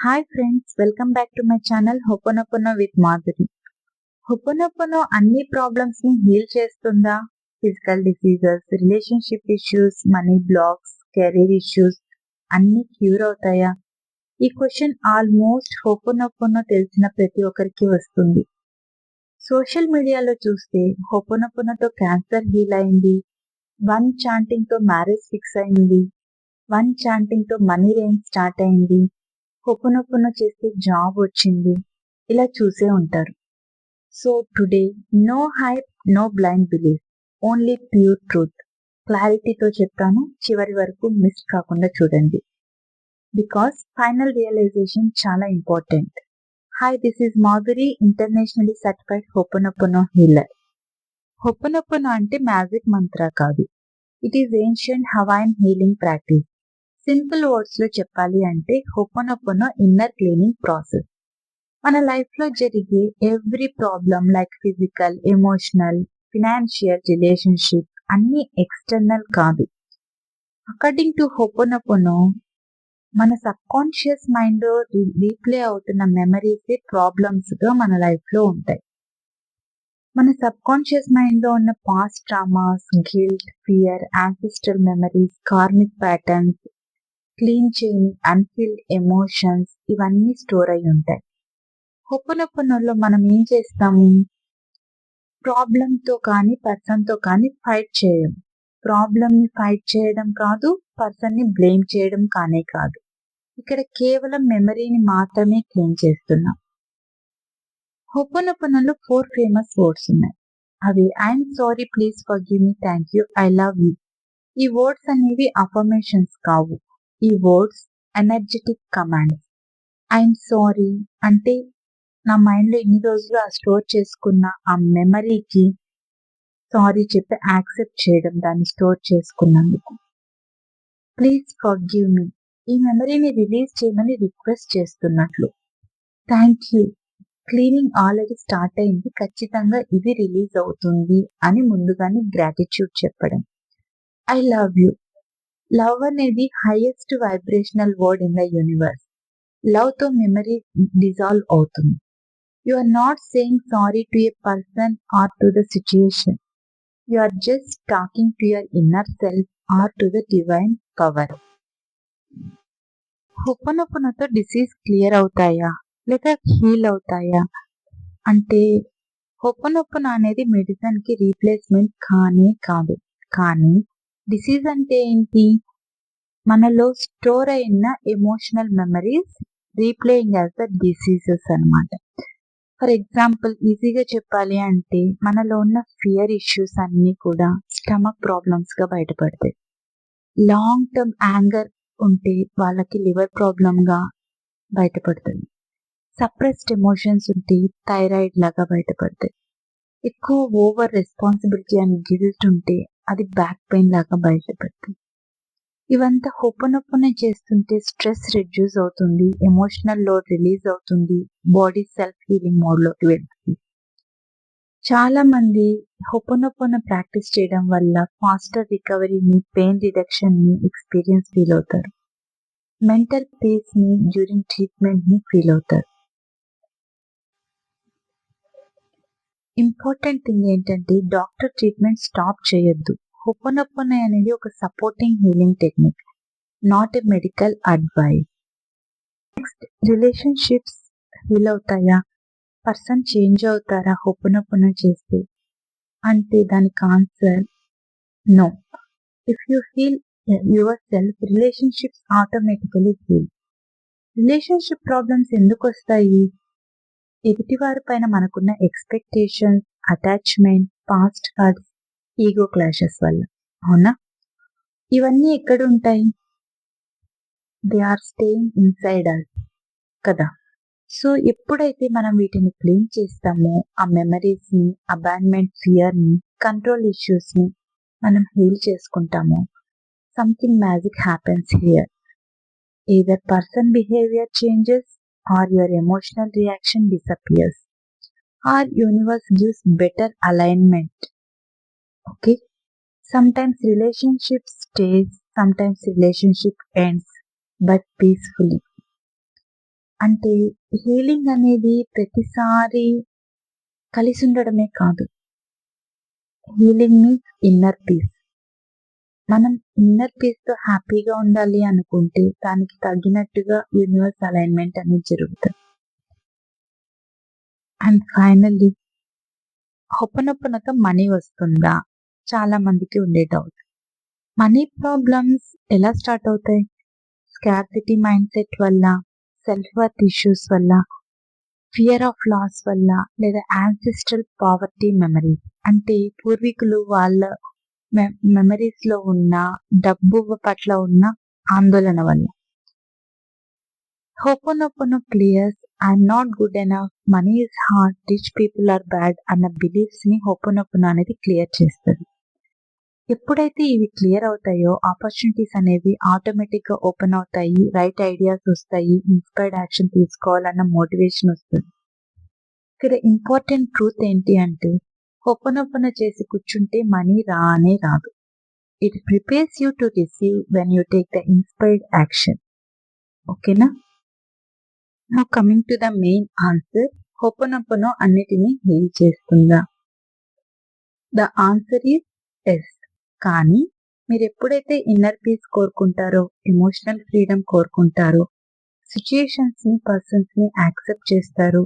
Hi friends, welcome back to my channel Ho'oponopono with Madhuri. Ho'oponopono అన్ని problems ని heal చేస్తుందా? Physical diseases, relationship issues, money blocks, career issues అన్ని cure అవుతాయా? ఈ question almost ho'oponopono తెలిసిన ప్రతి ఒక్కరికి వస్తుంది. సోషల్ మీడియాలో చూస్తే హోపోనోపోనోతో క్యాన్సర్ హీల్ అయింది, వన్ చాంటింగ్ తో మ్యారేజ్ ఫిక్స్ అయింది, వన్ చాంటింగ్ తో మనీ రెయిన్ స్టార్ట్ అయింది, హోపోనోపోనో చేస్తే జాబ్ వచ్చింది, ఇలా చూసే ఉంటారు. So today no hype, no blind belief, only pure truth. క్లారిటీతో చెప్తాను, చివరి వరకు మిస్ కాకుండా చూడండి. బికాస్ ఫైనల్ రియలైజేషన్ చాలా important. Hi, this is Madhuri, internationally certified Ho'oponopono healer. Ho'oponopono అంటే మ్యాజిక్ మంత్ర కాదు. It is ancient Hawaiian healing practice. Simple words లో చెప్పాలి అంటే హోపోనోపోనో ఇన్నర్ క్లీనింగ్ ప్రాసెస్. మన లైఫ్ లో జరిగే every problem like physical, emotional, financial, relationship అన్ని ఎక్స్టర్నల్ కాదు. అకార్డింగ్ టు హోపోనోపోనో మన సబ్ కాన్షియస్ మైండ్ లో రీప్లే అవుతున్న మెమరీస్ ప్రాబ్లమ్స్ గా మన లైఫ్ లో ఉంటాయి. మన సబ్ కాన్షియస్ మైండ్ లో ఉన్న past traumas, guilt, fear, ancestral memories, karmic patterns, clean చేయని అన్ఫీల్డ్ ఎమోషన్స్ ఇవన్నీ స్టోర్ అయి ఉంటాయి. హోపోనోపోనోలో మనం ఏం చేస్తాము? ప్రాబ్లమ్ తో కానీ పర్సన్ తో కానీ ఫైట్ చేయం. ప్రాబ్లమ్ ని ఫైట్ చేయడం కాదు, పర్సన్ ని బ్లేమ్ చేయడం కానే కాదు. ఇక్కడ కేవలం మెమరీని మాత్రమే క్లీన్ చేస్తున్నాం. హోపోనోపోనోలో 4 ఫేమస్ వర్డ్స్ ఉన్నాయి. అవి I'm sorry, please forgive me, thank you, I love you. ఈ వర్డ్స్ అనేవి అఫర్మేషన్స్ కావు. ఈ words energetic commands. I'm sorry అంటే నా మైండ్ లో ఇన్ని రోజులు స్టోర్ చేసుకున్న ఆ మెమరీకి సారీ చెప్పి యాక్సెప్ట్ చేయడం, దాన్ని స్టోర్ చేసుకున్నందుకు. ప్లీజ్ ఫర్గివ్ మీ, ఈ మెమరీని రిలీజ్ చేయమని రిక్వెస్ట్ చేస్తున్నట్లు. Thank you, cleaning already start అయింది, ఖచ్చితంగా ఇది రిలీజ్ అవుతుంది అని ముందుగానే గ్రాటిట్యూడ్ చెప్పడం. I love you. లవ్ అనేది highest vibrational word in the universe. Love తో మెమరీ డిజాల్వ్ అవుతుంది. You are not saying sorry to a person or to the situation. You are just talking to your inner self or to the divine power. హోపోనోపోనోతో disease clear అవుతాయా లేక heal అవుతాయా అంటే ho'oponopono అనేది medicine కి replacement కానే కాదు. కానీ డిసీజ్ అంటే ఏంటి? మనలో స్టోర్ అయిన emotional memories రీప్లేయింగ్ as the diseases అన్నమాట. ఫర్ ఎగ్జాంపుల్, ఈజీగా చెప్పాలి అంటే మనలో ఉన్న ఫియర్ ఇష్యూస్ అన్ని కూడా స్టమక్ ప్రాబ్లమ్స్ గా బయటపడతాయి. లాంగ్ టర్మ్ యాంగర్ ఉంటే వాళ్ళకి లివర్ ప్రాబ్లమ్ గా బయటపడుతుంది. సప్రెస్డ్ ఎమోషన్స్ ఉంటే థైరాయిడ్ లాగా బయటపడతాయి. ఎక్కువ ఓవర్ రెస్పాన్సిబిలిటీ అండ్ గిల్ట్ ఉంటే అది బ్యాక్ పెయిన్ లాగా బయటపడుతుంది. ఇవంతా హోపోనోపోనో చేస్తుంటే స్ట్రెస్ రిడ్యూస్ అవుతుంది, ఎమోషనల్ లోడ్ రిలీజ్ అవుతుంది, బాడీ సెల్ఫ్ హీలింగ్ మోడ్ లోకి వెళ్తుంది. చాలా మంది హోపోనోపోనో ప్రాక్టీస్ చేయడం వల్ల ఫాస్టర్ రికవరీని, పెయిన్ రిడక్షన్ ని ఎక్స్పీరియన్స్ ఫీల్ అవుతారు. మెంటల్ పీస్ ని డ్యూరింగ్ ట్రీట్మెంట్ ని ఫీల్ అవుతారు. ఇంపార్టెంట్ థింగ్ ఏంటంటే డాక్టర్ ట్రీట్మెంట్ స్టాప్ చేయొద్దు. హోపోనోపోనో అనేది ఒక supporting healing technique, not a medical advice. Next, relationships heal అవుతాయా? పర్సన్ చేంజ్ అవుతారా హోపోనోపోనో చేస్తే అంటే దానికి answer no. If you heal yourself, relationships automatically heal. Relationship problems ఎందుకు వస్తాయి? ఎదుటివారి పైన మనకున్న expectations, attachment, past hurts, ego clashes వల్ల. అవునా? ఇవన్నీ ఎక్కడ ఉంటాయి? They are staying inside us కదా. సో ఎప్పుడైతే మనం వీటిని క్లీన్ చేస్తామో, ఆ మెమరీస్ ని, అబాండ్మెంట్ ఫియర్ ని, కంట్రోల్ ఇష్యూస్ ని మనం హీల్ చేసుకుంటామో, something magic happens here. either person behavior changes or your emotional reaction disappears or universe gives better alignment. Okay, sometimes relationship stays, sometimes relationship ends, but peacefully. అంటే healing అనేది ప్రతిసారి కలిసి ఉండడమే కాదు. Healing means inner peace. మనం inner peace తో హ్యాపీగా ఉండాలి అనుకుంటే దానికి తగినట్టుగా యూనివర్స్ అలైన్మెంట్ అనేది జరుగుతుంది. అండ్ ఫైనల్లీ హొపనొపనతో మనీ వస్తుందా? చాలా మందికి ఉండే డౌట్. మనీ ప్రాబ్లమ్స్ ఎలా స్టార్ట్ అవుతాయి? స్కార్సిటీ మైండ్ సెట్ వల్ల, సెల్ఫ్ వర్త్ ఇష్యూస్ వల్ల, ఫియర్ ఆఫ్ లాస్ వల్ల, లేదా యాన్సిస్ట్రల్ పావర్టీ మెమరీస్ అంటే పూర్వీకులు వాళ్ళ మెమరీస్ లో ఉన్న డబ్బు పట్ల ఉన్న ఆందోళన వల్ల. Ho'oponopono clears I'm not good enough, money is hard, rich people are bad అన్న బిలీఫ్స్ ని హొపనొపనో అనేది క్లియర్ చేస్తుంది. ఎప్పుడైతే ఇవి క్లియర్ అవుతాయో ఆపర్చునిటీస్ అనేవి ఆటోమేటిక్ గా ఓపెన్ అవుతాయి, రైట్ ఐడియాస్ వస్తాయి, ఇన్స్పైర్డ్ యాక్షన్ తీసుకోవాలన్న మోటివేషన్ వస్తుంది. ఇక్కడ ఇంపార్టెంట్ ట్రూత్ ఏంటి అంటే హొపనొపనో చేసి కూర్చుంటే మనీ రానే రాదు. It prepares you to receive when you take the inspired action. ఓకేనా? Now coming to the main answer, ho'oponopono అన్నిటినీ హీల్ చేస్తుందా? The answer is yes. కానీ మీరు ఎప్పుడైతే ఇన్నర్ పీస్ కోరుకుంటారో, ఎమోషనల్ ఫ్రీడమ్ కోరుకుంటారో, సిచ్యుయేషన్స్ ని, పర్సన్స్ ని యాక్సెప్ట్ చేస్తారు,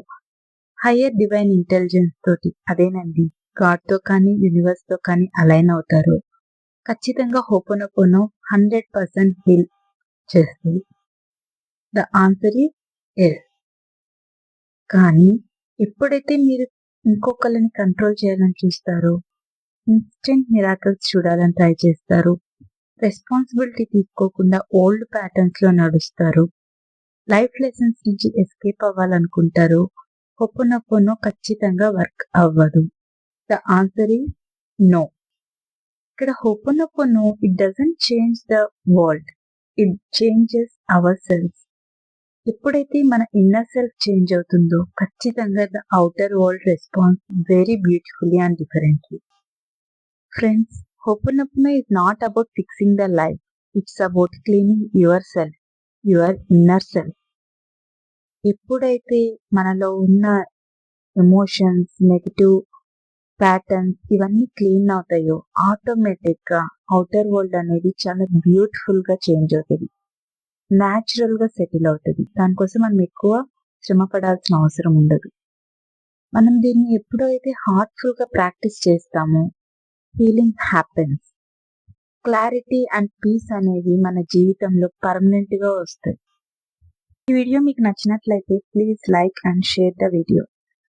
హయ్యర్ డివైన్ ఇంటెలిజెన్స్ తోటి, అదేనండి గాడ్ తో కానీ యూనివర్స్ తో కానీ అలైన్ అవుతారు, ఖచ్చితంగా హొపనొపనో 100% హీల్ చేస్తుంది. The answer is yes. కానీ ఎప్పుడైతే మీరు ఇంకొకరిని కంట్రోల్ చేయాలని చూస్తారో, ఇన్స్టెంట్ మిరాకిల్స్ చూడాలని ట్రై చేస్తారు, రెస్పాన్సిబిలిటీ తీసుకోకుండా ఓల్డ్ ప్యాటర్న్స్ లో నడుస్తారు, లైఫ్ లెసన్స్ నుంచి ఎస్కేప్ అవ్వాలనుకుంటారు, హొపనొపనో ఖచ్చితంగా వర్క్ అవ్వదు. The answer is no. ఇక్కడ ho'oponopono it doesn't change the world, it changes our self. ఎప్పుడైతే మన ఇన్నర్ సెల్ఫ్ చేంజ్ అవుతుందో ఖచ్చితంగా the outer world response very beautifully and differently. Friends, హొపనొపనో is not about fixing the life. It's about cleaning yourself, your inner self. ఎప్పుడైతే మనలో ఉన్న emotions, negative patterns ఇవన్నీ clean అవుతాయో automatic గా అవుటర్ వరల్డ్ అనేది చాలా బ్యూటిఫుల్ గా చేంజ్ అవుతుంది, న్యాచురల్ గా సెటిల్ అవుతుంది. దానికోసం మనం ఎక్కువ శ్రమ పడాల్సిన అవసరం ఉండదు. మనం దీన్ని ఎప్పుడైతే హార్ట్ఫుల్ గా ప్రాక్టీస్ చేస్తామో healing happens. Clarity and peace అనేవి మన జీవితంలో పర్మనెంట్ గా వస్తాయి. ఈ వీడియో మీకు నచ్చినట్లయితే please like and share the video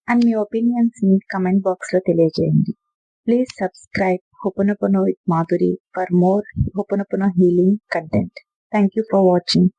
and మీ ఒపీనియన్స్ ని కమెంట్ బాక్స్ లో తెలియజేయండి. Please subscribe ho'oponopono with Madhuri for more ho'oponopono healing content. Thank you for watching.